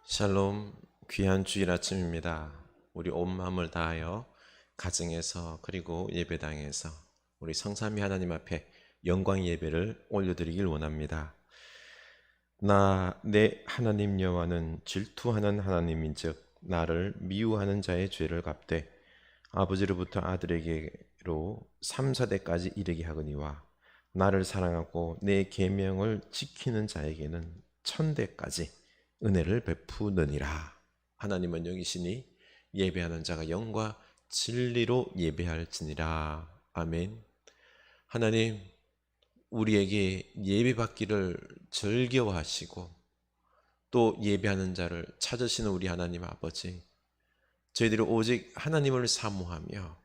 샬롬, 귀한 주일 아침입니다. 우리 온 마음을 다하여 가정에서 그리고 예배당에서 우리 성삼위 하나님 앞에 영광 예배를 올려드리길 원합니다. 내 하나님 여호와는 질투하는 하나님인즉 나를 미워하는 자의 죄를 갚되 아버지로부터 아들에게로 3, 4대까지 이르게 하거니와 나를 사랑하고 내 계명을 지키는 자에게는 1000대까지 은혜를 베푸느니라. 하나님은 영이시니 예배하는 자가 영과 진리로 예배할지니라. 아멘. 하나님, 우리에게 예배받기를 즐겨하시고 또 예배하는 자를 찾으시는 우리 하나님 아버지, 저희들이 오직 하나님을 사모하며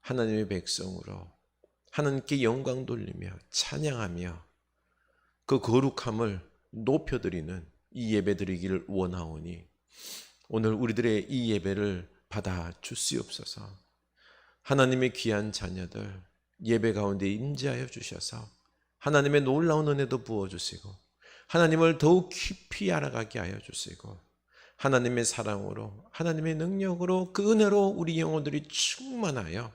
하나님의 백성으로 하나님께 영광 돌리며 찬양하며 그 거룩함을 높여드리는 이 예배 드리기를 원하오니 오늘 우리들의 이 예배를 받아 주시옵소서. 하나님의 귀한 자녀들 예배 가운데 임재하여 주셔서 하나님의 놀라운 은혜도 부어주시고 하나님을 더욱 깊이 알아가게 하여 주시고 하나님의 사랑으로 하나님의 능력으로 그 은혜로 우리 영혼들이 충만하여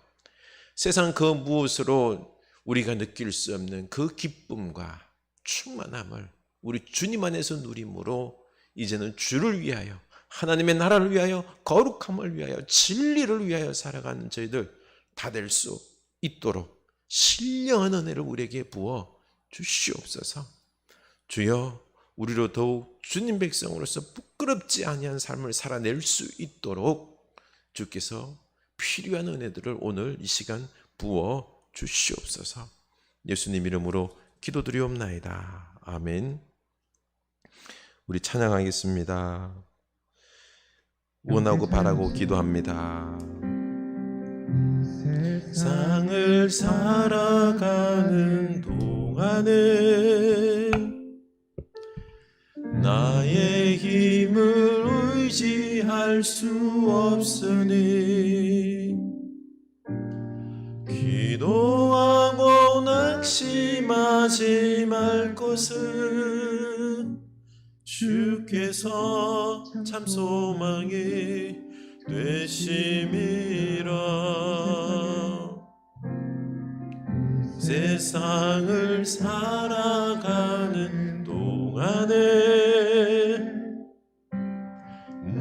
세상 그 무엇으로 우리가 느낄 수 없는 그 기쁨과 충만함을 우리 주님 안에서 누림으로 이제는 주를 위하여 하나님의 나라를 위하여 거룩함을 위하여 진리를 위하여 살아가는 저희들 다 될 수 있도록 신령한 은혜를 우리에게 부어 주시옵소서. 주여, 우리로 더욱 주님 백성으로서 부끄럽지 아니한 삶을 살아낼 수 있도록 주께서 필요한 은혜들을 오늘 이 시간 부어 주시옵소서. 예수님 이름으로 기도드리옵나이다. 아멘. 우리 찬양하겠습니다. 원하고 바라고 기도합니다. 세상을 살아가는 동안에 나의 힘을 의지할 수 없으니 기도하고 낙심하지 말 것은 주께서 참 소망이 되심이라. 세상을 살아가는 동안에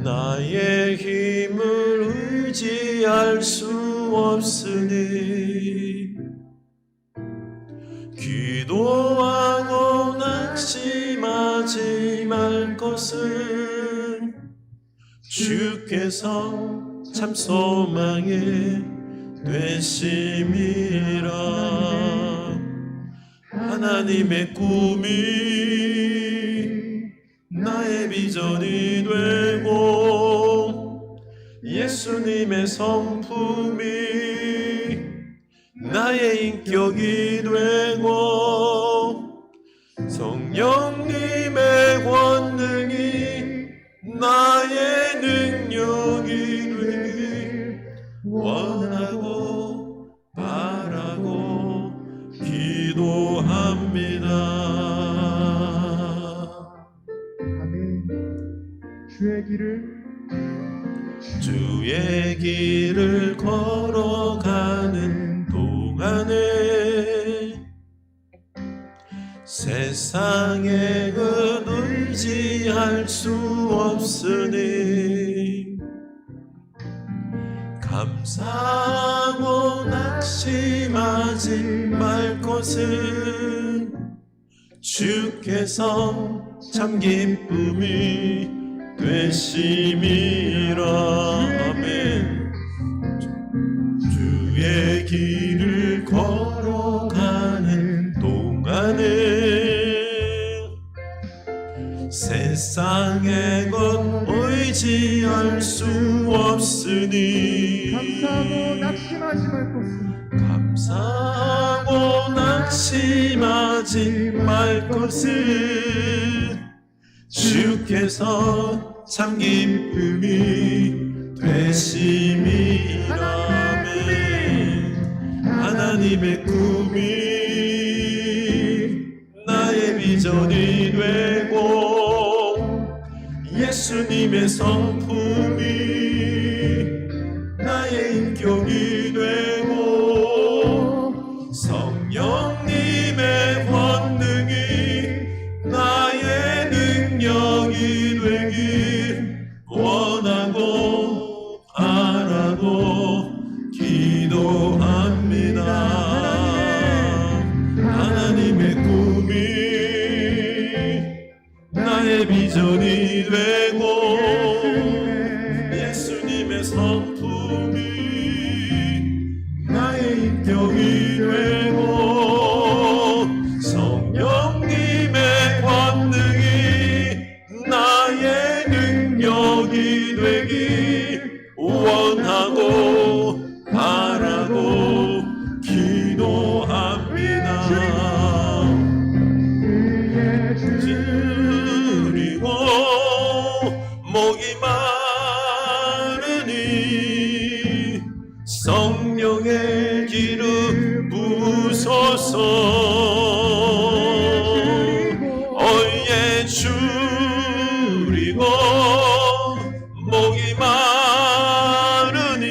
나의 힘을 의지할 수 없으니 기도하고 낙심하지 말 것은 주께서 참 소망이 되심이라. 하나님의 꿈이 나의 비전이 되고 예수님의 성품이 나의 인격이 되고 성령님의 권능이 나의 능력이 되길 원하고 바라고 기도합니다. 아멘. 주의 길을 걸어가는 동안에 세상에 의지할 수 없으니 감사하고 낙심하지 말 것은 주께서 참 기쁨이 되심이라. 아멘. 주의 길을 걸어가는 동안에 세상의 것 의지할 수 없으니 감사하고 낙심하지 말 것은 주께서 참 기쁨이 되심이라. 하나님의 꿈이 나의 비전이 되고 예수님의 성품이 나의 인격이 되고 성령님의 권능이 나의 능력이 되길 원하고 바라고 기도합니다. 하나님의 꿈이 나의 비전이 되고 예수님의 성품이 나의 인격이 되고 성령님의 권능이 나의 능력이 되길 원하고 바라고 기도합니다. 그리고 목이 마르니 성령의 기름 부으소서. 어예 줄이고 목이 마르니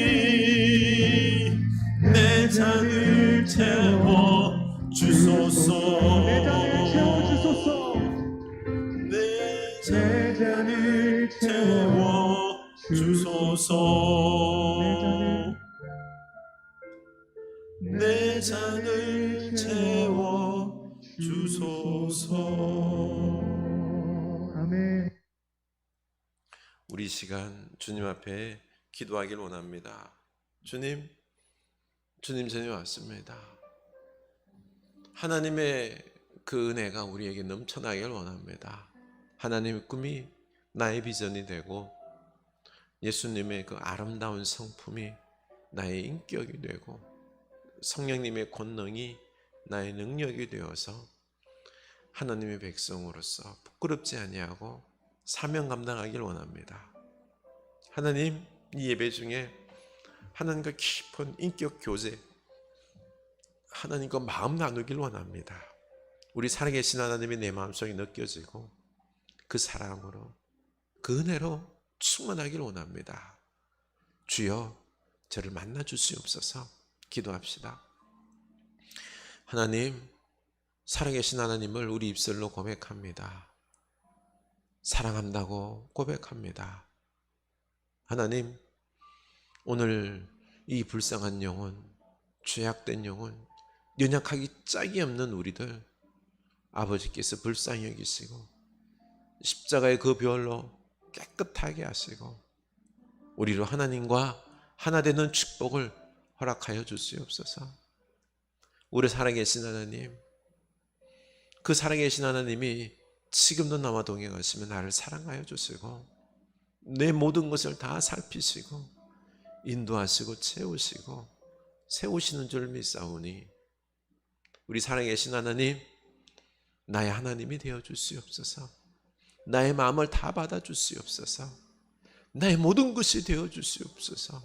내 잔을 채워 주소서. 내 잔을 채워 주소서. 내 잔을 채워 주소서. 아멘. 우리 시간 주님 앞에 기도하길 원합니다. 주님 전에 왔습니다. 하나님의 그 은혜가 우리에게 넘쳐나길 원합니다. 하나님의 꿈이 나의 비전이 되고 예수님의 그 아름다운 성품이 나의 인격이 되고 성령님의 권능이 나의 능력이 되어서 하나님의 백성으로서 부끄럽지 아니하고 사명 감당하길 원합니다. 하나님, 이 예배 중에 하나님과 깊은 인격 교제, 하나님과 마음 나누길 원합니다. 우리 살아계신 하나님이 내 마음속에 느껴지고 그 사랑으로 그 은혜로 충만하길 원합니다. 주여 저를 만나 주시옵소서. 기도합시다. 하나님, 살아계신 하나님을 우리 입술로 고백합니다. 사랑한다고 고백합니다. 하나님, 오늘 이 불쌍한 영혼, 죄악된 영혼, 연약하기 짝이 없는 우리들 아버지께서 불쌍히 여기시고 십자가의 그 별로 깨끗하게 하시고 우리로 하나님과 하나 되는 축복을 허락하여 주시옵소서. 우리 살아계신 하나님, 그 살아계신 하나님이 지금도 나와 동행하시며 나를 사랑하여 주시고 내 모든 것을 다 살피시고 인도하시고 채우시고 세우시는 줄 믿사오니 우리 살아계신 하나님, 나의 하나님이 되어 주시옵소서. 나의 마음을 다 받아 주시옵소서. 나의 모든 것이 되어 주시옵소서.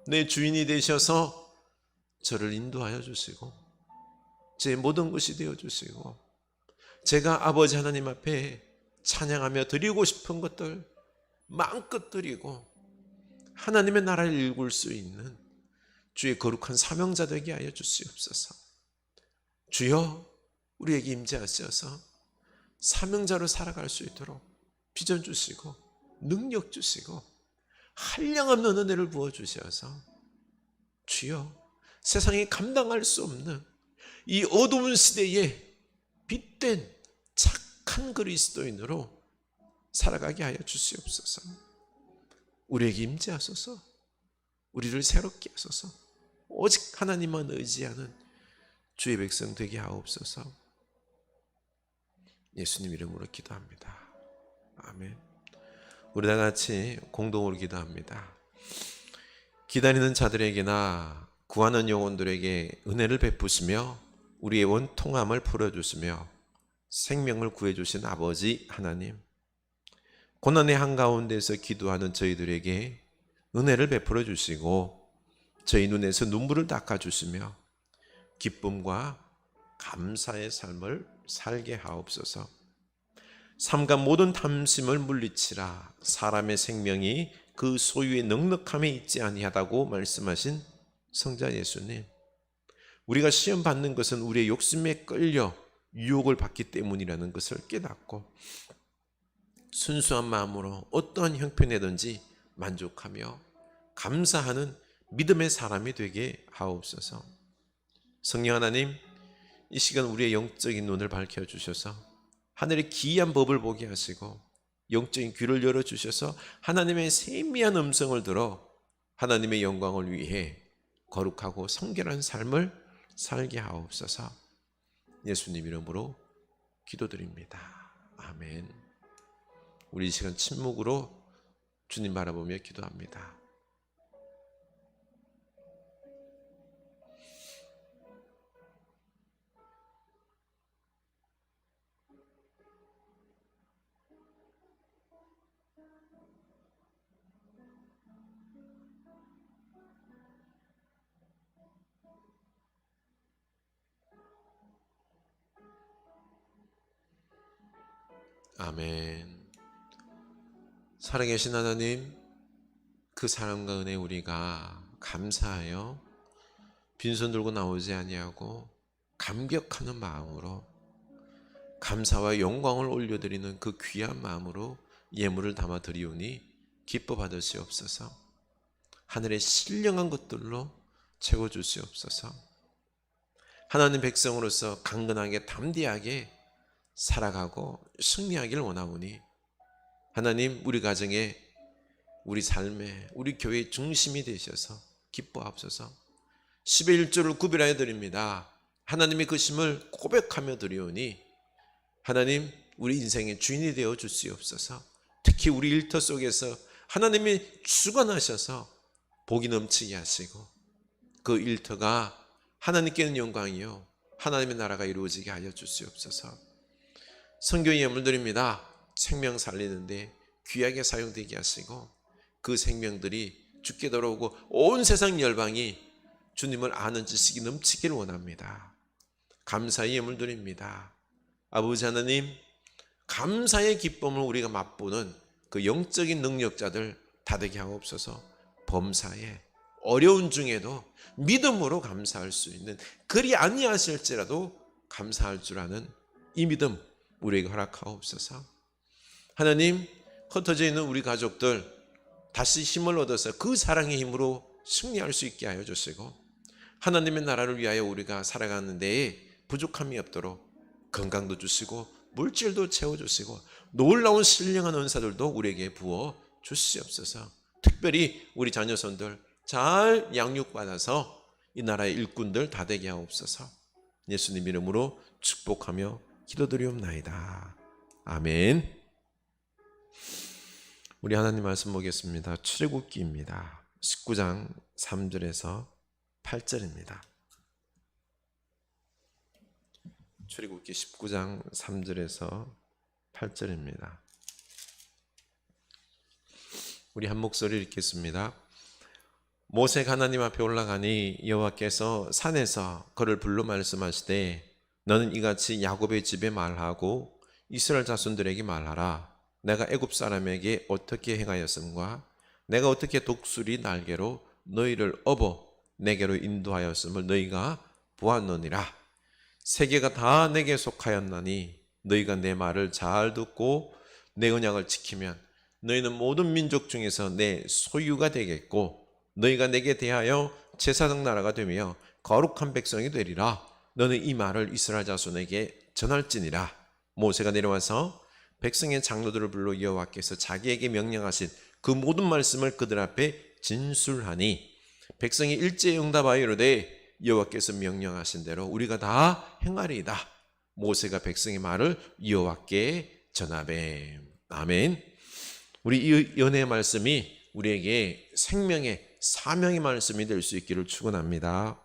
내 주인이 되셔서 저를 인도하여 주시고 제 모든 것이 되어 주시고 제가 아버지 하나님 앞에 찬양하며 드리고 싶은 것들 마음껏 드리고 하나님의 나라를 일굴 수 있는 주의 거룩한 사명자 되게 하여 주시옵소서. 주여, 우리에게 임재하셔서 사명자로 살아갈 수 있도록 비전 주시고 능력 주시고 한량없는 은혜를 부어주셔서 주여, 세상이 감당할 수 없는 이 어두운 시대에 빛된 착한 그리스도인으로 살아가게 하여 주시옵소서. 우리에게 임재하소서. 우리를 새롭게 하소서. 오직 하나님만 의지하는 주의 백성 되게 하옵소서. 예수님 이름으로 기도합니다. 아멘. 우리 다 같이 공동으로 기도합니다. 기다리는 자들에게나 구하는 영혼들에게 은혜를 베푸시며 우리의 원통함을 풀어주시며 생명을 구해주신 아버지 하나님, 고난의 한가운데서 기도하는 저희들에게 은혜를 베풀어 주시고 저희 눈에서 눈물을 닦아주시며 기쁨과 감사의 삶을 살게 하옵소서. 삼가 모든 탐심을 물리치라. 사람의 생명이 그 소유의 넉넉함에 있지 아니하다고 말씀하신 성자 예수님. 우리가 시험 받는 것은 우리의 욕심에 끌려 유혹을 받기 때문이라는 것을 깨닫고 순수한 마음으로 어떠한 형편이든지 만족하며 감사하는 믿음의 사람이 되게 하옵소서. 성령 하나님, 이 시간 우리의 영적인 눈을 밝혀주셔서 하늘의 기이한 법을 보게 하시고 영적인 귀를 열어주셔서 하나님의 세미한 음성을 들어 하나님의 영광을 위해 거룩하고 성결한 삶을 살게 하옵소서. 예수님 이름으로 기도드립니다. 아멘. 우리 이 시간 침묵으로 주님 바라보며 기도합니다. 아멘. 살아계신 하나님, 그 사랑과 은혜 우리가 감사하여 빈손 들고 나오지 아니하고 감격하는 마음으로 감사와 영광을 올려드리는 그 귀한 마음으로 예물을 담아 드리오니 기뻐 받으시옵소서. 하늘의 신령한 것들로 채워 주시옵소서. 하나님 백성으로서 강건하게 담대하게 살아가고 승리하기를 원하오니 하나님, 우리 가정에, 우리 삶에, 우리 교회의 중심이 되셔서 기뻐하옵소서. 10의 1조를 구별하여 드립니다. 하나님의 그 심을 고백하며 드리오니 하나님, 우리 인생의 주인이 되어 주시옵소서. 특히 우리 일터 속에서 하나님이 주관하셔서 복이 넘치게 하시고 그 일터가 하나님께는 영광이요 하나님의 나라가 이루어지게 하여 주시옵소서. 선교의 예물 드립니다. 생명 살리는데 귀하게 사용되게 하시고 그 생명들이 죽게 돌아오고 온 세상 열방이 주님을 아는 지식이 넘치기를 원합니다. 감사의 예물 드립니다. 아버지 하나님, 감사의 기쁨을 우리가 맛보는 그 영적인 능력자들 다 되게 하옵소서. 범사에 어려운 중에도 믿음으로 감사할 수 있는, 그리 아니하실지라도 감사할 줄 아는 이 믿음 우리에게 허락하옵소서. 하나님, 흩어져 있는 우리 가족들 다시 힘을 얻어서 그 사랑의 힘으로 승리할 수 있게 하여 주시고 하나님의 나라를 위하여 우리가 살아가는 데에 부족함이 없도록 건강도 주시고 물질도 채워주시고 놀라운 신령한 은사들도 우리에게 부어 주시옵소서. 특별히 우리 자녀손들 잘 양육받아서 이 나라의 일꾼들 다 되게 하옵소서. 예수님 이름으로 축복하며 기도드리옵나이다. 아멘. 우리 하나님 말씀 보겠습니다. 출애굽기입니다. 19장 3절에서 8절입니다. 출애굽기 19장 3절에서 8절입니다. 우리 한 목소리 읽겠습니다. 모세가 하나님 앞에 올라가니 여호와께서 산에서 그를 불러 말씀하시되 너는 이같이 야곱의 집에 말하고 이스라엘 자손들에게 말하라. 내가 애굽 사람에게 어떻게 행하였음과 내가 어떻게 독수리 날개로 너희를 업어 내게로 인도하였음을 너희가 보았느니라. 세계가 다 내게 속하였나니 너희가 내 말을 잘 듣고 내 언약을 지키면 너희는 모든 민족 중에서 내 소유가 되겠고 너희가 내게 대하여 제사장 나라가 되며 거룩한 백성이 되리라. 너는 이 말을 이스라엘 자손에게 전할지니라. 모세가 내려와서 백성의 장로들을 불러 여호와께서 자기에게 명령하신 그 모든 말씀을 그들 앞에 진술하니 백성이 일제히 응답하여 이르되 여호와께서 명령하신 대로 우리가 다 행하리이다. 모세가 백성의 말을 여호와께 전하되. 아멘. 우리 이 은혜의 말씀이 우리에게 생명의 사명의 말씀이 될 수 있기를 축원합니다.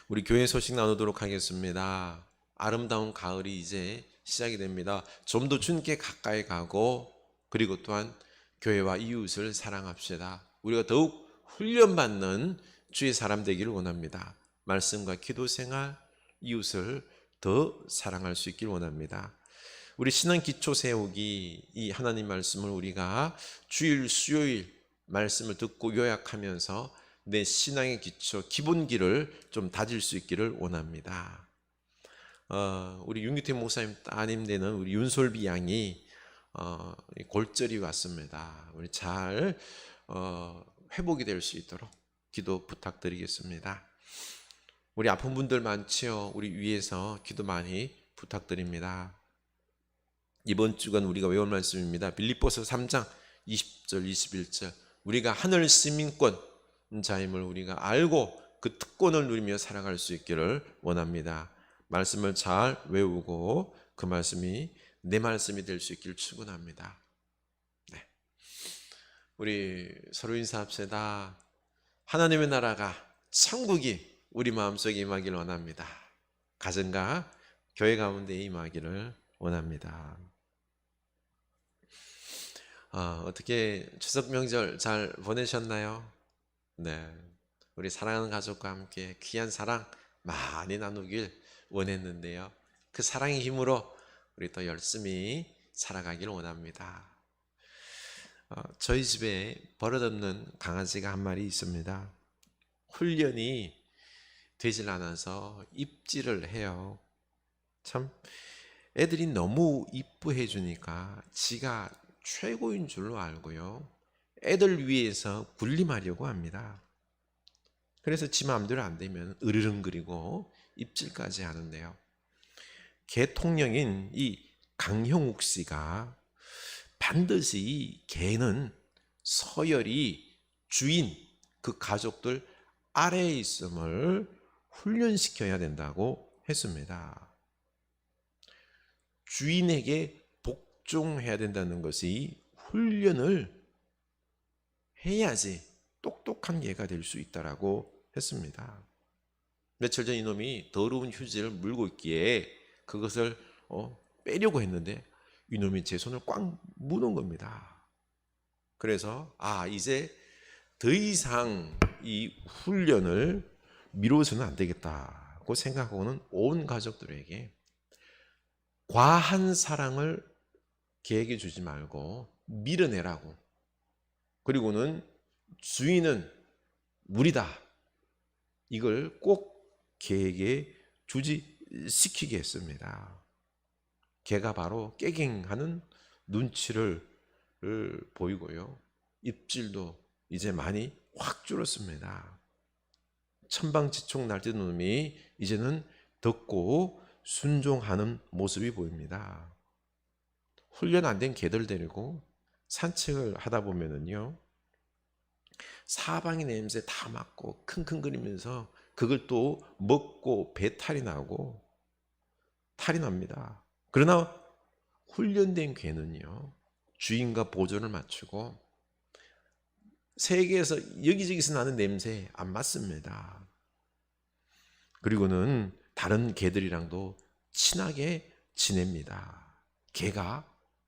우리 교회 소식 나누도록 하겠습니다. 아름다운 가을이 이제 시작이 됩니다. 좀 더 주님께 가까이 가고 그리고 또한 교회와 이웃을 사랑합시다. 우리가 더욱 훈련받는 주의 사람 되기를 원합니다. 말씀과 기도 생활, 이웃을 더 사랑할 수 있기를 원합니다. 우리 신앙 기초 세우기, 이 하나님 말씀을 우리가 주일 수요일 말씀을 듣고 요약하면서 내 신앙의 기초 기본기를 좀 다질 수 있기를 원합니다. 우리 윤기태 목사님 따님 되는 우리 윤솔비 양이 골절이 왔습니다. 우리 잘 회복이 될 수 있도록 기도 부탁드리겠습니다. 우리 아픈 분들 많지요. 우리 위에서 기도 많이 부탁드립니다. 이번 주간 우리가 외울 말씀입니다. 빌립보서 3장 20절 21절. 우리가 하늘 시민권 자임을 우리가 알고 그 특권을 누리며 살아갈 수 있기를 원합니다. 말씀을 잘 외우고 그 말씀이 내 말씀이 될 수 있기를 축원합니다. 네. 우리 서로 인사합시다. 하나님의 나라가 천국이 우리 마음속에 임하기를 원합니다. 가정과 교회 가운데 임하기를 원합니다. 어떻게 추석 명절 잘 보내셨나요? 네, 우리 사랑하는 가족과 함께 귀한 사랑 많이 나누길 원했는데요. 그 사랑의 힘으로 우리 또 열심히 살아가길 원합니다. 저희 집에 버릇없는 강아지가 한 마리 있습니다. 훈련이 되질 않아서 입질을 해요. 참 애들이 너무 이뻐해 주니까 지가 최고인 줄로 알고요. 애들 위해서 군림하려고 합니다. 그래서 지 마음대로 안 되면 으르렁거리고 입질까지 하는데요. 개 통령인 이 강형욱 씨가 반드시 개는 서열이 주인 그 가족들 아래에 있음을 훈련시켜야 된다고 했습니다. 주인에게 복종해야 된다는 것이 훈련을 해야지 똑똑한 개가 될 수 있다라고 했습니다. 며칠 전 이놈이 더러운 휴지를 물고 있기에 그것을 빼려고 했는데 이놈이 제 손을 꽉 무는 겁니다. 그래서 이제 더 이상 이 훈련을 미뤄서는 안 되겠다고 생각하고는 온 가족들에게 과한 사랑을 개에게 주지 말고 밀어내라고, 그리고는 주인은 우리다, 이걸 꼭 개에게 주지시키게 했습니다. 개가 바로 깨갱하는 눈치를 보이고요. 입질도 이제 많이 확 줄었습니다. 천방지축 날뛰는 놈이 이제는 듣고 순종하는 모습이 보입니다. 훈련 안 된 개들 데리고 산책을 하다 보면은요, 사방의 냄새 다 맡고 킁킁거리면서 그걸 또 먹고 배탈이 나고 탈이 납니다. 그러나 훈련된 개는요, 주인과 보조를 맞추고 세계에서 여기저기서 나는 냄새 안 맡습니다. 그리고는 다른 개들이랑도 친하게 지냅니다. 개가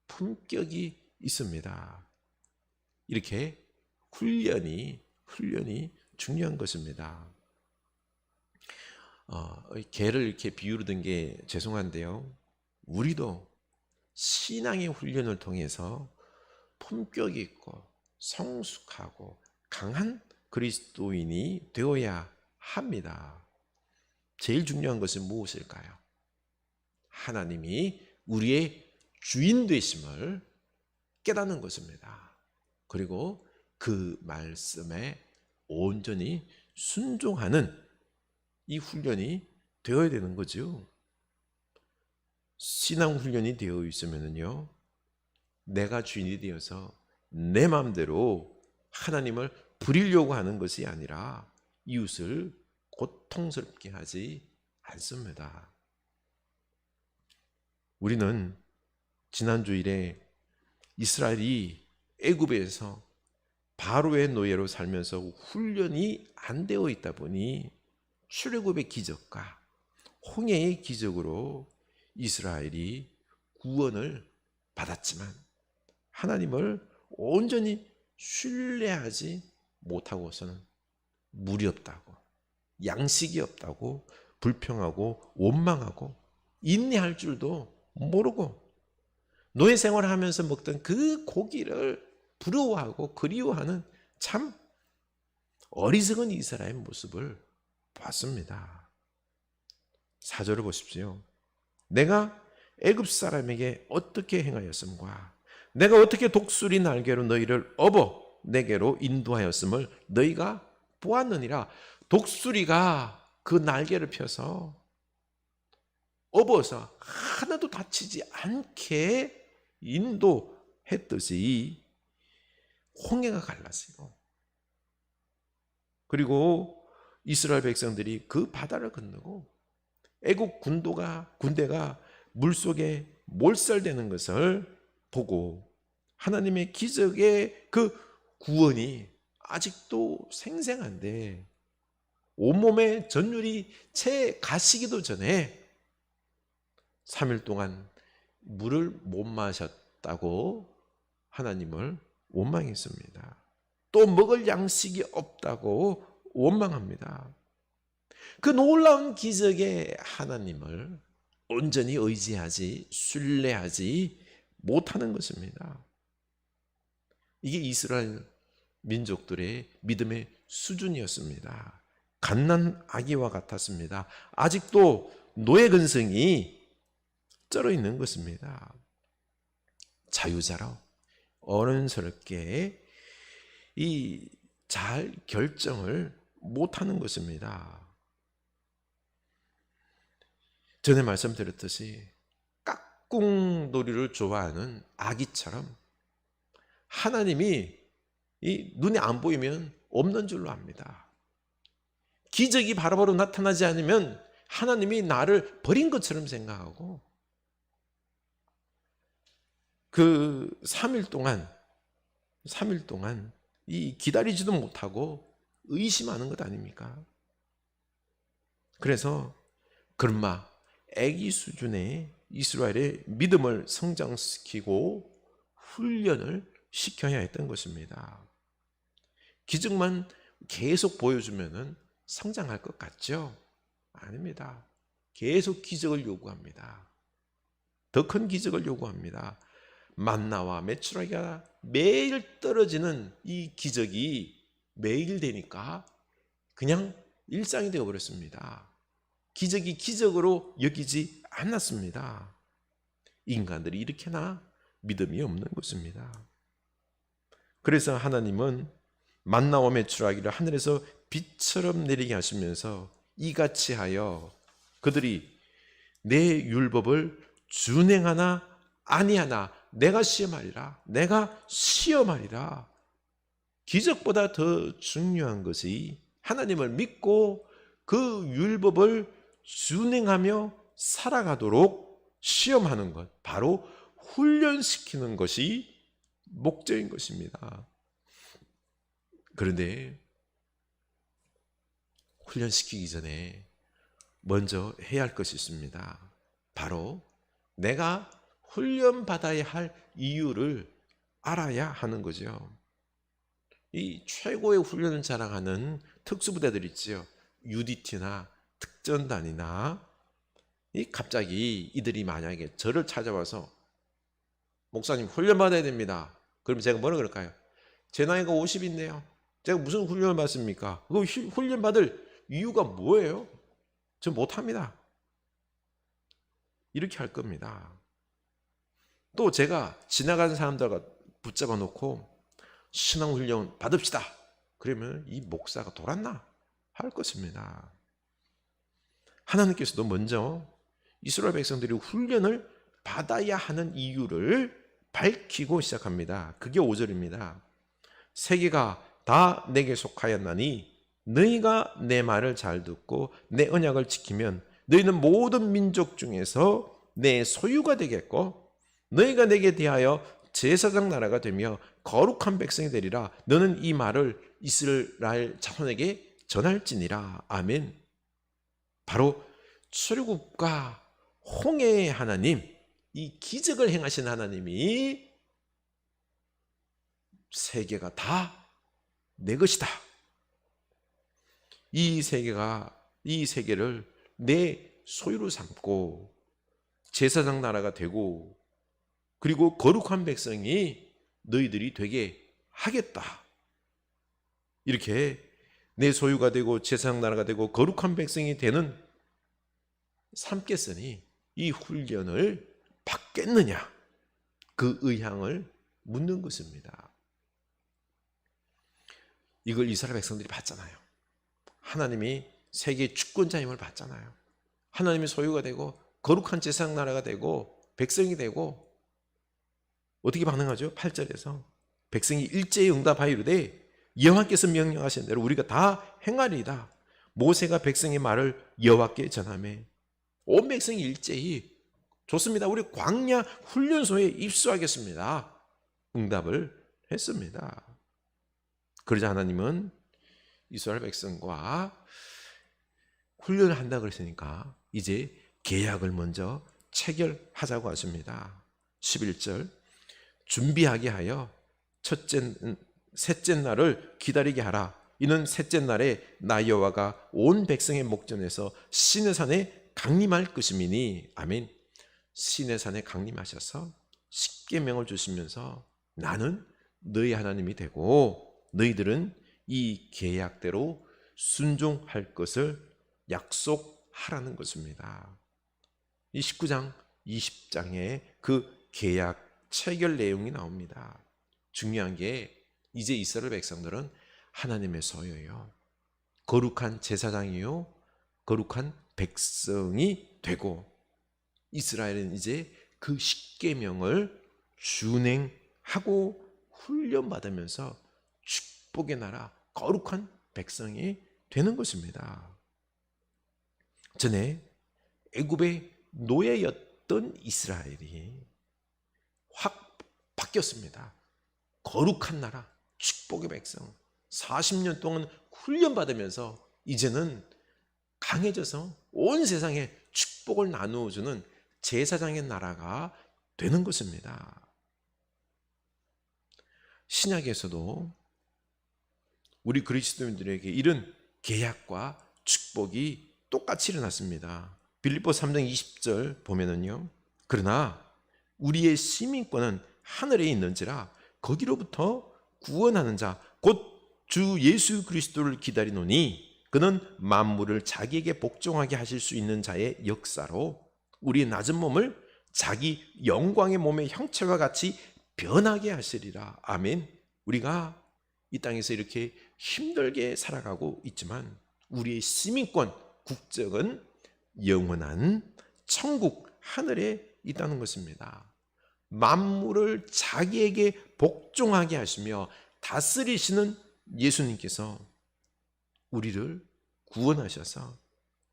품격이 있습니다. 이렇게 훈련이 중요한 것입니다. 개를 이렇게 비유로 든 게 죄송한데요, 우리도 신앙의 훈련을 통해서 품격이 있고 성숙하고 강한 그리스도인이 되어야 합니다. 제일 중요한 것은 무엇일까요? 하나님이 우리의 주인 되심을 깨닫는 것입니다. 그리고 그 말씀에 온전히 순종하는 이 훈련이 되어야 되는 거죠. 신앙 훈련이 되어 있으면요, 내가 주인이 되어서 내 마음대로 하나님을 부리려고 하는 것이 아니라 이웃을 고통스럽게 하지 않습니다. 우리는 지난 주일에 이스라엘이 애굽에서 바로의 노예로 살면서 훈련이 안 되어 있다 보니 출애굽의 기적과 홍해의 기적으로 이스라엘이 구원을 받았지만 하나님을 온전히 신뢰하지 못하고서는 물이 없다고, 양식이 없다고 불평하고 원망하고 인내할 줄도 모르고 노예 생활을 하면서 먹던 그 고기를 부러워하고 그리워하는 참 어리석은 이스라엘 모습을 봤습니다. 4절을 보십시오. 내가 애굽 사람에게 어떻게 행하였음과 내가 어떻게 독수리 날개로 너희를 업어 내게로 인도하였음을 너희가 보았느니라. 독수리가 그 날개를 펴서 업어서 하나도 다치지 않게 인도했듯이 홍해가 갈랐어요. 그리고 이스라엘 백성들이 그 바다를 건너고 애국 군대가 물속에 몰살되는 것을 보고 하나님의 기적의 그 구원이 아직도 생생한데 온몸에 전율이 채 가시기도 전에 3일 동안 물을 못 마셨다고 하나님을 원망했습니다. 또 먹을 양식이 없다고 원망합니다. 그 놀라운 기적의 하나님을 온전히 의지하지 신뢰하지 못하는 것입니다. 이게 이스라엘 민족들의 믿음의 수준이었습니다. 갓난 아기와 같았습니다. 아직도 노예 근성이 쩔어 있는 것입니다. 자유자로 어른스럽게 이 잘 결정을 못하는 것입니다. 전에 말씀드렸듯이 깍꿍놀이를 좋아하는 아기처럼 하나님이 이 눈에 안 보이면 없는 줄로 압니다. 기적이 바로바로 나타나지 않으면 하나님이 나를 버린 것처럼 생각하고 그 3일 동안 이 기다리지도 못하고 의심하는 것 아닙니까? 그래서 그런마 아기 수준의 이스라엘의 믿음을 성장시키고 훈련을 시켜야 했던 것입니다. 기적만 계속 보여주면 성장할 것 같죠? 아닙니다. 계속 기적을 요구합니다. 더 큰 기적을 요구합니다. 만나와 메추라기가 매일 떨어지는 이 기적이 매일 되니까 그냥 일상이 되어버렸습니다. 기적이 기적으로 여기지 않았습니다. 인간들이 이렇게나 믿음이 없는 것입니다. 그래서 하나님은 만나와 메추라기를 하늘에서 빛처럼 내리게 하시면서 이같이 하여 그들이 내 율법을 준행하나 아니하나 내가 시험하리라. 내가 시험하리라. 기적보다 더 중요한 것이 하나님을 믿고 그 율법을 준행하며 살아가도록 시험하는 것, 바로 훈련시키는 것이 목적인 것입니다. 그런데 훈련시키기 전에 먼저 해야 할 것이 있습니다. 바로 내가 훈련받아야 할 이유를 알아야 하는 거죠. 이 최고의 훈련을 자랑하는 특수부대들 있죠. UDT나 특전단이나 갑자기 이들이 만약에 저를 찾아와서 목사님 훈련받아야 됩니다. 그러면 제가 뭐라 그럴까요? 제 나이가 50인데요. 제가 무슨 훈련을 받습니까? 그 훈련받을 이유가 뭐예요? 저 못합니다. 이렇게 할 겁니다. 또 제가 지나가는 사람들과 붙잡아 놓고 신앙훈련 받읍시다. 그러면 이 목사가 돌았나? 할 것입니다. 하나님께서도 먼저 이스라엘 백성들이 훈련을 받아야 하는 이유를 밝히고 시작합니다. 그게 5절입니다. 세계가 다 내게 속하였나니 너희가 내 말을 잘 듣고 내 언약을 지키면 너희는 모든 민족 중에서 내 소유가 되겠고 너희가 내게 대하여 제사장 나라가 되며 거룩한 백성이 되리라. 너는 이 말을 이스라엘 자손에게 전할지니라. 아멘. 바로 출애굽과 홍해의 하나님, 이 기적을 행하신 하나님이 세계가 다 내 것이다. 이 세계를 내 소유로 삼고 제사장 나라가 되고 그리고 거룩한 백성이 너희들이 되게 하겠다. 이렇게 내 소유가 되고 제사장 나라가 되고 거룩한 백성이 되는 삼겠으니 이 훈련을 받겠느냐? 그 의향을 묻는 것입니다. 이걸 이스라엘 백성들이 봤잖아요. 하나님이 세계 주권자임을 봤잖아요. 하나님의 소유가 되고 거룩한 제사장 나라가 되고 백성이 되고 어떻게 반응하죠? 8절에서 백성이 일제히 응답하여 이르되 여호와께서 명령하신 대로 우리가 다 행하리이다. 모세가 백성의 말을 여호와께 전하매 온 백성이 일제히 좋습니다. 우리 광야 훈련소에 입수하겠습니다. 응답을 했습니다. 그러자 하나님은 이스라엘 백성과 훈련을 한다고 그랬으니까 이제 계약을 먼저 체결하자고 하십니다. 11절 준비하게 하여 셋째 날을 기다리게 하라. 이는 셋째 날에 나 여호와가 온 백성의 목전에서 시내산에 강림할 것임이니. 아멘. 시내산에 강림하셔서 십계명을 주시면서 나는 너희 하나님이 되고 너희들은 이 계약대로 순종할 것을 약속하라는 것입니다. 이 19장, 20장에 그 계약 체결 내용이 나옵니다. 중요한 게 이제 이스라엘 백성들은 하나님의 소유예요. 거룩한 제사장이요, 거룩한 백성이 되고 이스라엘은 이제 그 십계명을 준행하고 훈련받으면서 축복의 나라, 거룩한 백성이 되는 것입니다. 전에 애굽의 노예였던 이스라엘이 확 바뀌었습니다. 거룩한 나라, 축복의 백성. 40년 동안 훈련받으면서 이제는 강해져서 온 세상에 축복을 나누어주는 제사장의 나라가 되는 것입니다. 신약에서도 우리 그리스도인들에게 이런 계약과 축복이 똑같이 일어났습니다. 빌립보 3장 20절 보면은요. 그러나 우리의 시민권은 하늘에 있는지라 거기로부터 구원하는 자 곧 주 예수 그리스도를 기다리노니 그는 만물을 자기에게 복종하게 하실 수 있는 자의 역사로 우리의 낮은 몸을 자기 영광의 몸의 형체와 같이 변하게 하시리라. 아멘. 우리가 이 땅에서 이렇게 힘들게 살아가고 있지만 우리의 시민권, 국적은 영원한 천국 하늘에 있다는 것입니다. 만물을 자기에게 복종하게 하시며 다스리시는 예수님께서 우리를 구원하셔서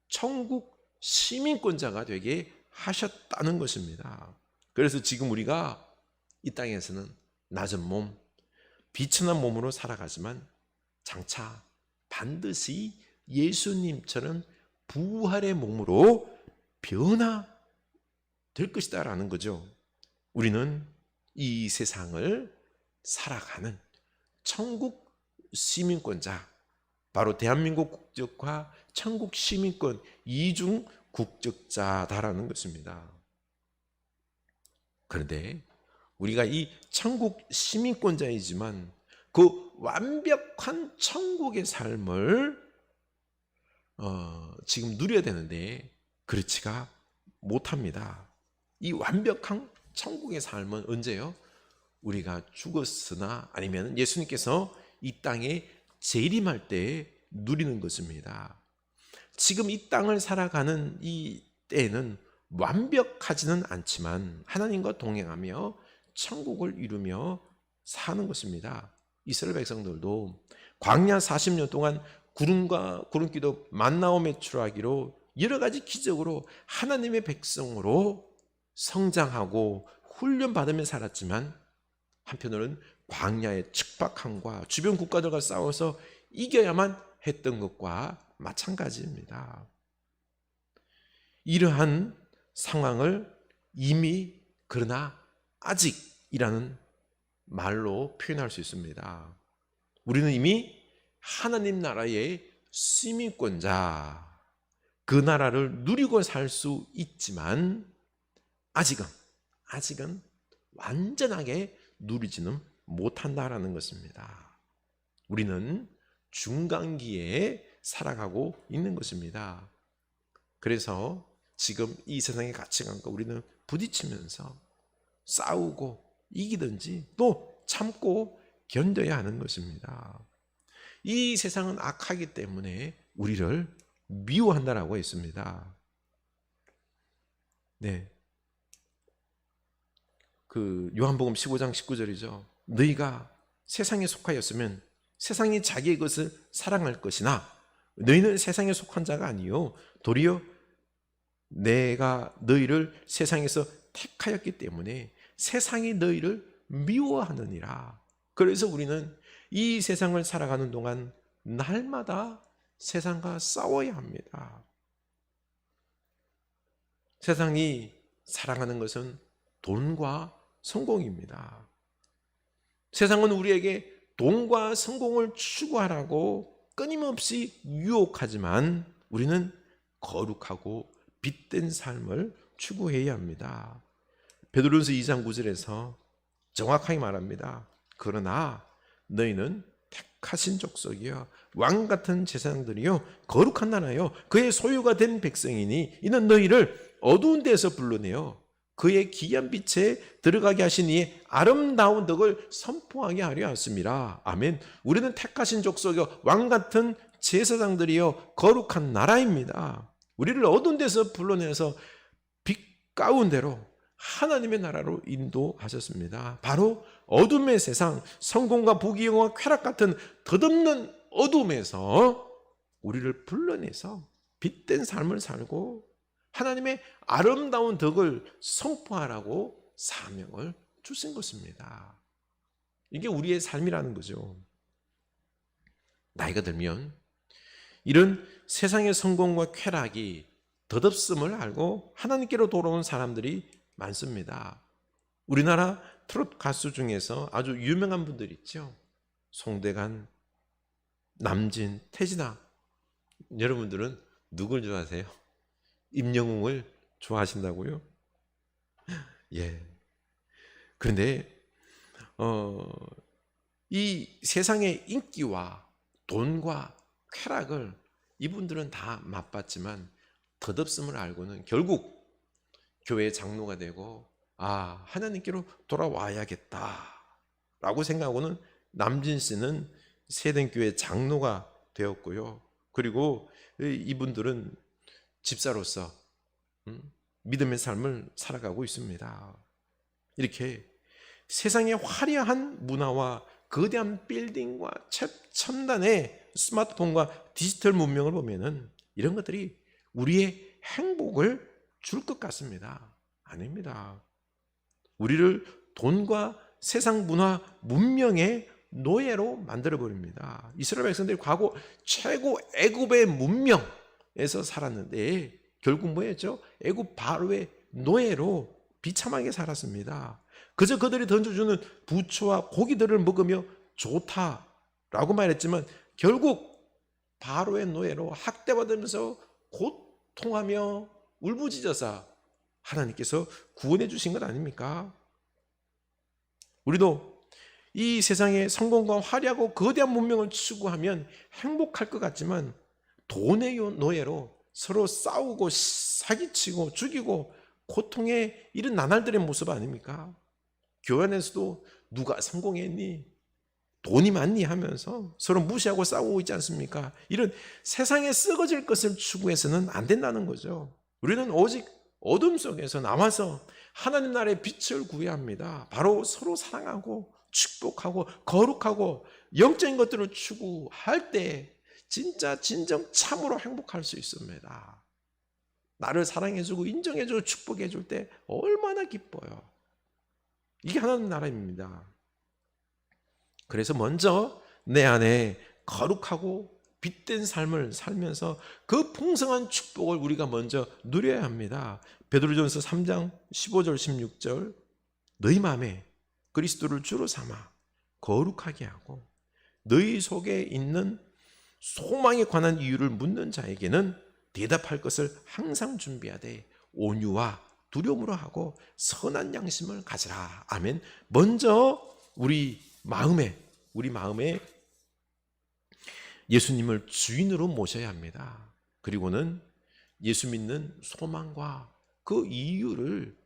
천국 시민권자가 되게 하셨다는 것입니다. 그래서 지금 우리가 이 땅에서는 낮은 몸, 비천한 몸으로 살아가지만 장차 반드시 예수님처럼 부활의 몸으로 변화될 것이다 라는 거죠. 우리는 이 세상을 살아가는 천국 시민권자, 바로 대한민국 국적과 천국 시민권 이중 국적자다라는 것입니다. 그런데 우리가 이 천국 시민권자이지만 그 완벽한 천국의 삶을 지금 누려야 되는데 그렇지가 못합니다. 이 완벽한 천국의 삶은 언제요? 우리가 죽었으나 아니면 예수님께서 이 땅에 재림할 때 누리는 것입니다. 지금 이 땅을 살아가는 이 때에는 완벽하지는 않지만 하나님과 동행하며 천국을 이루며 사는 것입니다. 이스라엘 백성들도 광야 40년 동안 구름과 구름기도 만나오 매출하기로 여러 가지 기적으로 하나님의 백성으로 성장하고 훈련받으며 살았지만 한편으로는 광야의 척박함과 주변 국가들과 싸워서 이겨야만 했던 것과 마찬가지입니다. 이러한 상황을 이미 그러나 아직이라는 말로 표현할 수 있습니다. 우리는 이미 하나님 나라의 시민권자, 그 나라를 누리고 살 수 있지만 아직은 완전하게 누리지는 못한다라는 것입니다. 우리는 중간기에 살아가고 있는 것입니다. 그래서 지금 이 세상의 가치관과 우리는 부딪히면서 싸우고 이기든지 또 참고 견뎌야 하는 것입니다. 이 세상은 악하기 때문에 우리를 미워한다라고 했습니다. 네. 그 요한복음 15장 19절이죠. 너희가 세상에 속하였으면 세상이 자기의 것을 사랑할 것이나 너희는 세상에 속한 자가 아니요 도리어 내가 너희를 세상에서 택하였기 때문에 세상이 너희를 미워하느니라. 그래서 우리는 이 세상을 살아가는 동안 날마다 세상과 싸워야 합니다. 세상이 사랑하는 것은 돈과 성공입니다. 세상은 우리에게 돈과 성공을 추구하라고 끊임없이 유혹하지만 우리는 거룩하고 빛된 삶을 추구해야 합니다. 베드로전서 2장 9절에서 정확하게 말합니다. 그러나 너희는 택하신 족속이요 왕같은 제사장들이요 거룩한 나라요 그의 소유가 된 백성이니 이는 너희를 어두운 데서 불러내어 그의 기이한 빛에 들어가게 하신 이의 아름다운 덕을 선포하게 하려 하심이라. 아멘. 우리는 택하신 족속이요 왕같은 제사장들이요 거룩한 나라입니다. 우리를 어두운 데서 불러내서 빛 가운데로 하나님의 나라로 인도하셨습니다. 바로 어둠의 세상, 성공과 부귀영화, 쾌락 같은 덧없는 어둠에서 우리를 불러내서 빛된 삶을 살고 하나님의 아름다운 덕을 선포하라고 사명을 주신 것입니다. 이게 우리의 삶이라는 거죠. 나이가 들면 이런 세상의 성공과 쾌락이 덧없음을 알고 하나님께로 돌아온 사람들이 많습니다. 우리나라 트로트 가수 중에서 아주 유명한 분들 있죠. 송대관, 남진, 태진아. 여러분들은 누굴 좋아하세요? 임영웅을 좋아하신다고요? 예. 그런데 이 세상의 인기와 돈과 쾌락을 이분들은 다 맛봤지만 덧없음을 알고는 결국 교회 장로가 되고 하나님께로 돌아와야겠다라고 생각하고는 남진 씨는 세den교회 장로가 되었고요. 그리고 이분들은 집사로서 믿음의 삶을 살아가고 있습니다. 이렇게 세상의 화려한 문화와 거대한 빌딩과 첨단의 스마트폰과 디지털 문명을 보면은 이런 것들이 우리의 행복을 줄 것 같습니다. 아닙니다. 우리를 돈과 세상 문화, 문명의 노예로 만들어버립니다. 이스라엘 백성들이 과거 최고 애굽의 문명에서 살았는데 결국 뭐였죠? 애굽 바로의 노예로 비참하게 살았습니다. 그저 그들이 던져주는 부초와 고기들을 먹으며 좋다라고 말했지만 결국 바로의 노예로 학대받으면서 고통하며 울부짖어서 하나님께서 구원해 주신 것 아닙니까? 우리도 이 세상의 성공과 화려하고 거대한 문명을 추구하면 행복할 것 같지만 돈의 노예로 서로 싸우고 사기치고 죽이고 고통의 이런 나날들의 모습 아닙니까? 교회 안에서도 누가 성공했니? 돈이 많니? 하면서 서로 무시하고 싸우고 있지 않습니까? 이런 세상에 썩어질 것을 추구해서는 안 된다는 거죠. 우리는 오직 어둠 속에서 나와서 하나님 나라의 빛을 구해야 합니다. 바로 서로 사랑하고 축복하고 거룩하고 영적인 것들을 추구할 때 진짜 진정 참으로 행복할 수 있습니다. 나를 사랑해주고 인정해주고 축복해줄 때 얼마나 기뻐요. 이게 하나님 나라입니다. 그래서 먼저 내 안에 거룩하고 빛된 삶을 살면서 그 풍성한 축복을 우리가 먼저 누려야 합니다. 베드로전서 3장 15절 16절 너희 마음에 그리스도를 주로 삼아 거룩하게 하고 너희 속에 있는 소망에 관한 이유를 묻는 자에게는 대답할 것을 항상 준비하되 온유와 두려움으로 하고 선한 양심을 가지라. 아멘. 먼저 우리 마음에 예수님을 주인으로 모셔야 합니다. 그리고는 예수 믿는 소망과 그 이유를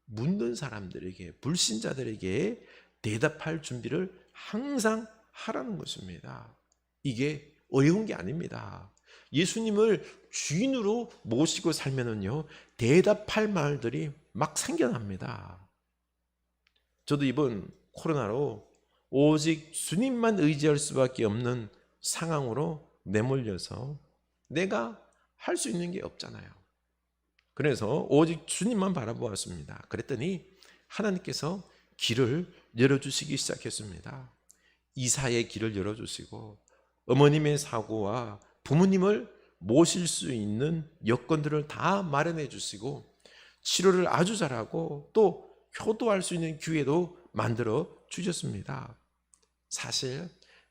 묻는 사람들에게, 불신자들에게 대답할 준비를 항상 하라는 것입니다. 이게 어려운 게 아닙니다. 예수님을 주인으로 모시고 살면은요, 대답할 말들이 막 생겨납니다. 저도 이번 코로나로 오직 주님만 의지할 수밖에 없는 상황으로 내몰려서 내가 할 수 있는 게 없잖아요. 그래서 오직 주님만 바라보았습니다. 그랬더니 하나님께서 길을 열어주시기 시작했습니다. 이사의 길을 열어주시고 어머님의 사고와 부모님을 모실 수 있는 여건들을 다 마련해 주시고 치료를 아주 잘하고 또 효도할 수 있는 기회도 만들어 주셨습니다. 사실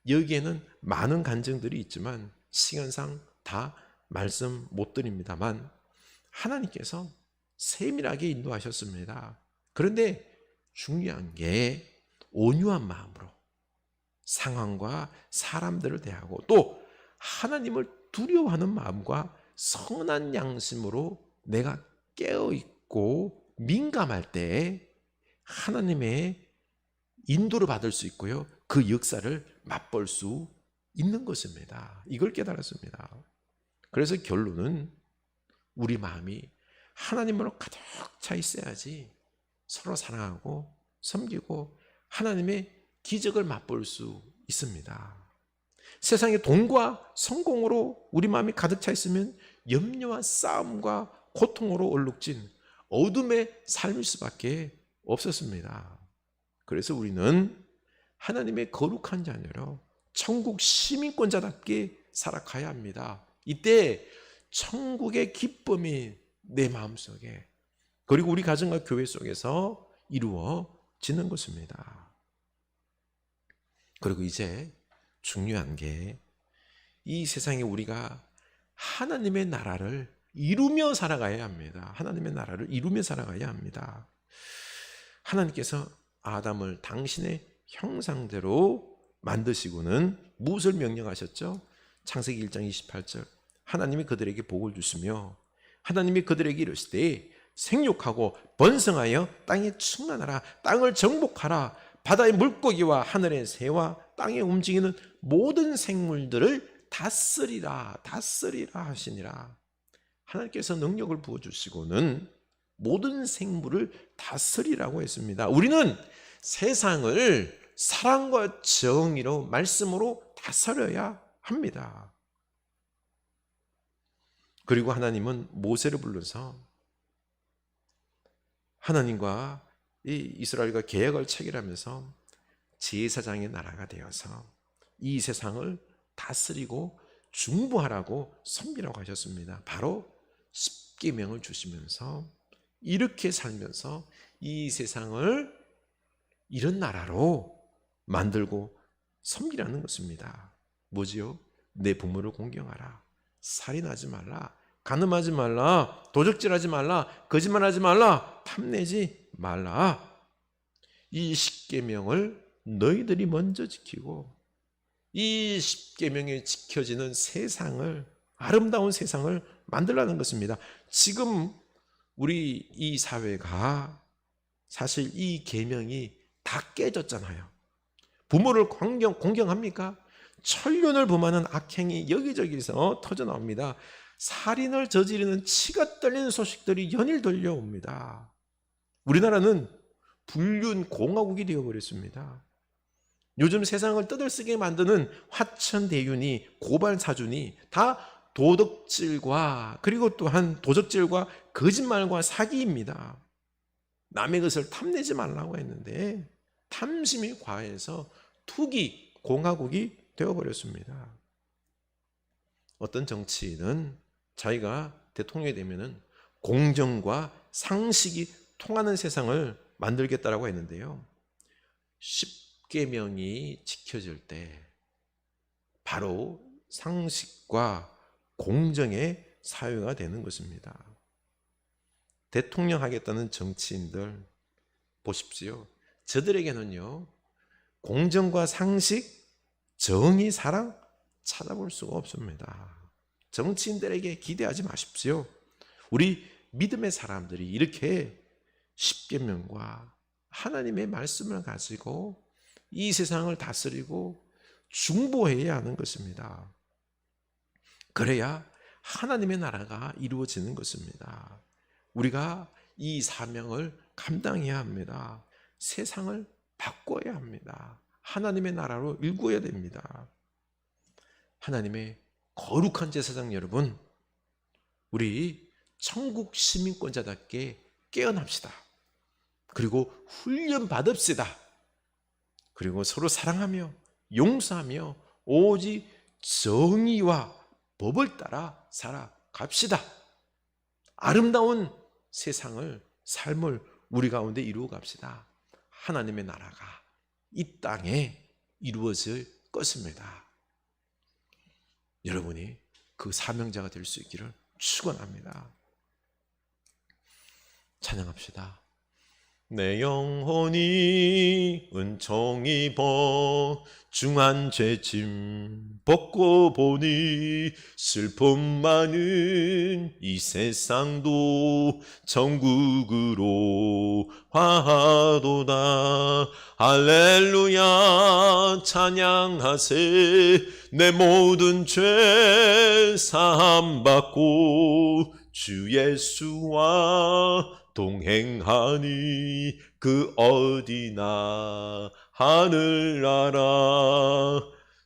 여기에는 많은 간증들이 있지만 시간상 다 말씀 못 드립니다만 하나님께서 세밀하게 인도하셨습니다. 그런데 중요한 게 온유한 마음으로 상황과 사람들을 대하고 또 하나님을 두려워하는 마음과 선한 양심으로 내가 깨어있고 민감할 때 하나님의 인도를 받을 수 있고요. 그 역사를 맛볼 수 있는 것입니다. 이걸 깨달았습니다. 그래서 결론은 우리 마음이 하나님으로 가득 차 있어야지 서로 사랑하고 섬기고 하나님의 기적을 맛볼 수 있습니다. 세상의 돈과 성공으로 우리 마음이 가득 차 있으면 염려와 싸움과 고통으로 얼룩진 어둠의 삶일 수밖에 없었습니다. 그래서 우리는 하나님의 거룩한 자녀로 천국 시민권자답게 살아가야 합니다. 이때 천국의 기쁨이 내 마음속에 그리고 우리 가정과 교회 속에서 이루어지는 것입니다. 그리고 이제 중요한 게 이 세상에 우리가 하나님의 나라를 이루며 살아가야 합니다. 하나님의 나라를 이루며 살아가야 합니다. 하나님께서 아담을 당신의 형상대로 만드시고는 무엇을 명령하셨죠? 창세기 1장 28절 하나님이 그들에게 복을 주시며 하나님이 그들에게 이르시되 생육하고 번성하여 땅에 충만하라 땅을 정복하라 바다의 물고기와 하늘의 새와 땅에 움직이는 모든 생물들을 다스리라 하시니라. 하나님께서 능력을 부어주시고는 모든 생물을 다스리라고 했습니다. 우리는 세상을 사랑과 정의로 말씀으로 다스려야 합니다. 그리고 하나님은 모세를 불러서 하나님과 이 이스라엘과 계약을 체결하면서 제사장의 나라가 되어서 이 세상을 다스리고 중보하라고 섬기라고 하셨습니다. 바로 십계명을 주시면서 이렇게 살면서 이 세상을 이런 나라로 만들고 섬기라는 것입니다. 뭐지요? 내 부모를 공경하라. 살인하지 말라. 간음하지 말라. 도적질하지 말라. 거짓말하지 말라. 탐내지 말라. 이 십계명을 너희들이 먼저 지키고 이 십계명이 지켜지는 세상을 아름다운 세상을 만들라는 것입니다. 지금 우리 이 사회가 사실 이 계명이 다 깨졌잖아요. 부모를 공경합니까? 천륜을 범하는 악행이 여기저기서 터져나옵니다. 살인을 저지르는 치가 떨리는 소식들이 연일 들려옵니다. 우리나라는 불륜공화국이 되어버렸습니다. 요즘 세상을 떠들썩게 만드는 화천대윤이 고발사준이 다 도덕질과 그리고 또한 도적질과 거짓말과 사기입니다. 남의 것을 탐내지 말라고 했는데 탐심이 과해서 투기 공화국이 되어버렸습니다. 어떤 정치인은 자기가 대통령이 되면은 공정과 상식이 통하는 세상을 만들겠다라고 했는데요. 십계명이 지켜질 때 바로 상식과 공정의 사회가 되는 것입니다. 대통령 하겠다는 정치인들 보십시오. 저들에게는요, 공정과 상식, 정의, 사랑 찾아볼 수가 없습니다. 정치인들에게 기대하지 마십시오. 우리 믿음의 사람들이 이렇게 십계명과 하나님의 말씀을 가지고 이 세상을 다스리고 중보해야 하는 것입니다. 그래야 하나님의 나라가 이루어지는 것입니다. 우리가 이 사명을 감당해야 합니다. 세상을 바꿔야 합니다. 하나님의 나라로 일구어야 됩니다. 하나님의 거룩한 제사장 여러분, 우리 천국 시민권자답게 깨어납시다. 그리고 훈련 받읍시다. 그리고 서로 사랑하며 용서하며 오직 정의와 법을 따라 살아갑시다. 아름다운 세상을, 삶을 우리 가운데 이루어 갑시다. 하나님의 나라가 이 땅에 이루어질 것입니다. 여러분이 그 사명자가 될 수 있기를 축원합니다. 찬양합시다. 내 영혼이 은총 입어 중한 죄짐 벗고 보니 슬픔 많은 이 세상도 천국으로 화하도다. 할렐루야 찬양하세. 내 모든 죄 사함 받고 주 예수와 동행하니 그 어디나 하늘나라.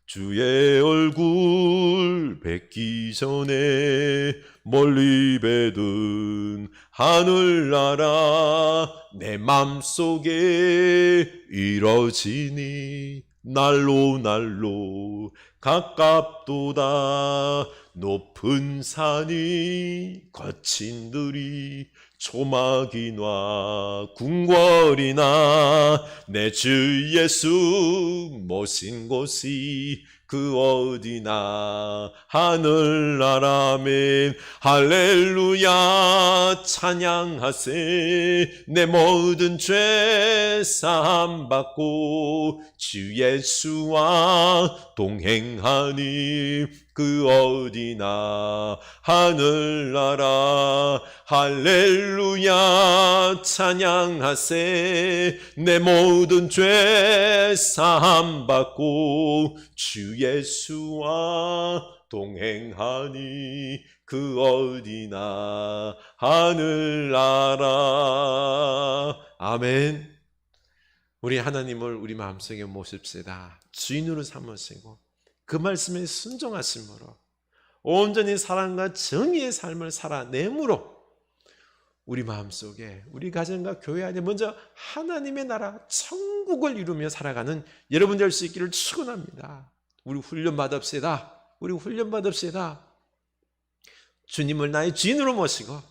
주의 얼굴 뵙기 전에 멀리 뵈둔 하늘나라 내 맘속에 이뤄지니 날로 날로 가깝도다. 높은 산이 거친 들이 초막이나 궁궐이나 내 주 예수 모신 곳이 그 어디나 하늘나라면 할렐루야 찬양하세. 내 모든 죄 사함 받고 주 예수와 동행하니 그 어디나 하늘나라. 할렐루야 찬양하세. 내 모든 죄 사함 받고 주 예수와 동행하니 그 어디나 하늘나라. 아멘. 우리 하나님을 우리 마음속에 모십시다. 주인으로 삼으시고 그 말씀에 순종하심으로 온전히 사랑과 정의의 삶을 살아내므로 우리 마음속에 우리 가정과 교회 안에 먼저 하나님의 나라 천국을 이루며 살아가는 여러분 될 수 있기를 축원합니다. 우리 훈련 받읍시다. 우리 훈련 받읍시다. 주님을 나의 주인으로 모시고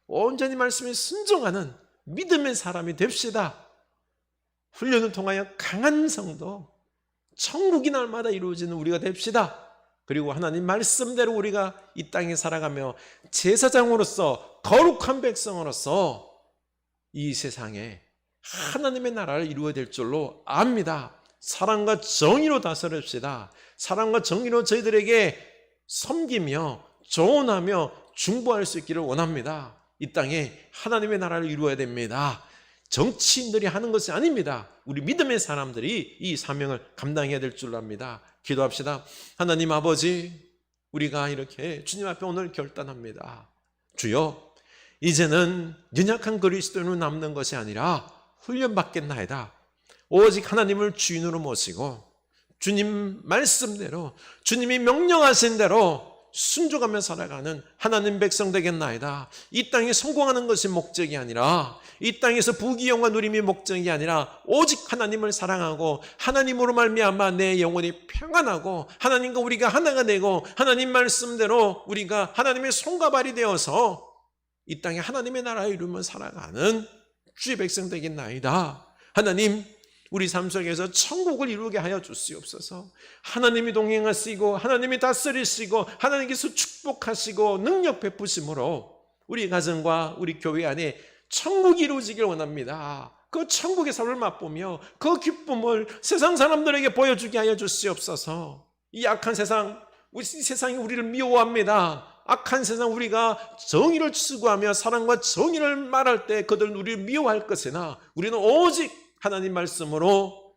온전히 말씀에 순종하는 믿음의 사람이 됩시다. 훈련을 통하여 강한 성도, 천국이 날마다 이루어지는 우리가 됩시다. 그리고 하나님 말씀대로 우리가 이 땅에 살아가며 제사장으로서 거룩한 백성으로서 이 세상에 하나님의 나라를 이루어야 될 줄로 압니다. 사랑과 정의로 다스립시다. 사랑과 정의로 저희들에게 섬기며 조언하며 중보할 수 있기를 원합니다. 이 땅에 하나님의 나라를 이루어야 됩니다. 정치인들이 하는 것이 아닙니다. 우리 믿음의 사람들이 이 사명을 감당해야 될 줄로 압니다. 기도합시다. 하나님 아버지, 우리가 이렇게 주님 앞에 오늘 결단합니다. 주여, 이제는 연약한 그리스도인으로 남는 것이 아니라 훈련받겠나이다. 오직 하나님을 주인으로 모시고 주님 말씀대로 주님이 명령하신 대로 순종하며 살아가는 하나님 백성 되겠나이다. 이 땅에 성공하는 것이 목적이 아니라, 이 땅에서 부귀영화 누림이 목적이 아니라 오직 하나님을 사랑하고 하나님으로 말미암아 내 영혼이 평안하고 하나님과 우리가 하나가 되고 하나님 말씀대로 우리가 하나님의 손과 발이 되어서 이 땅에 하나님의 나라를 이루며 살아가는 주의 백성 되겠나이다. 하나님, 우리 삶 속에서 천국을 이루게 하여 주시옵소서. 하나님이 동행하시고 하나님이 다스리시고 하나님께서 축복하시고 능력 베푸심으로 우리 가정과 우리 교회 안에 천국이 이루어지길 원합니다. 그 천국의 삶을 맛보며 그 기쁨을 세상 사람들에게 보여주게 하여 주시옵소서. 이 악한 세상, 우리 세상이 우리를 미워합니다. 악한 세상, 우리가 정의를 추구하며 사랑과 정의를 말할 때 그들은 우리를 미워할 것이나 우리는 오직 하나님 말씀으로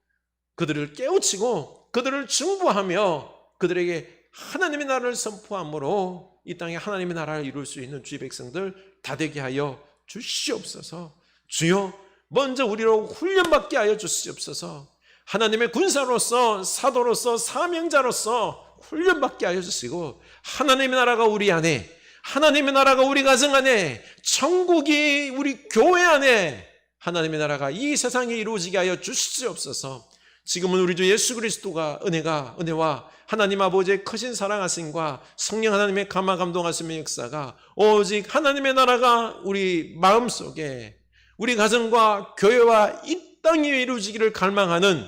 그들을 깨우치고 그들을 중보하며 그들에게 하나님의 나라를 선포함으로 이 땅에 하나님의 나라를 이룰 수 있는 주의 백성들 다 되게 하여 주시옵소서. 주여, 먼저 우리로 훈련받게 하여 주시옵소서. 하나님의 군사로서, 사도로서, 사명자로서 훈련받게 하여 주시고 하나님의 나라가 우리 안에, 하나님의 나라가 우리 가정 안에, 천국이 우리 교회 안에 하나님의 나라가 이 세상에 이루어지게 하여 주시옵소서. 지금은 우리 주 예수 그리스도가 은혜와 하나님 아버지의 크신 사랑하심과 성령 하나님의 감화 감동하심의 역사가 오직 하나님의 나라가 우리 마음속에 우리 가정과 교회와 이 땅에 이루어지기를 갈망하는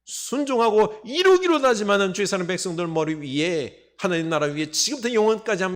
순종하고 이루기로 다짐하는 주의 사랑 백성들 머리 위에 하나님 나라 위에 지금부터 영원까지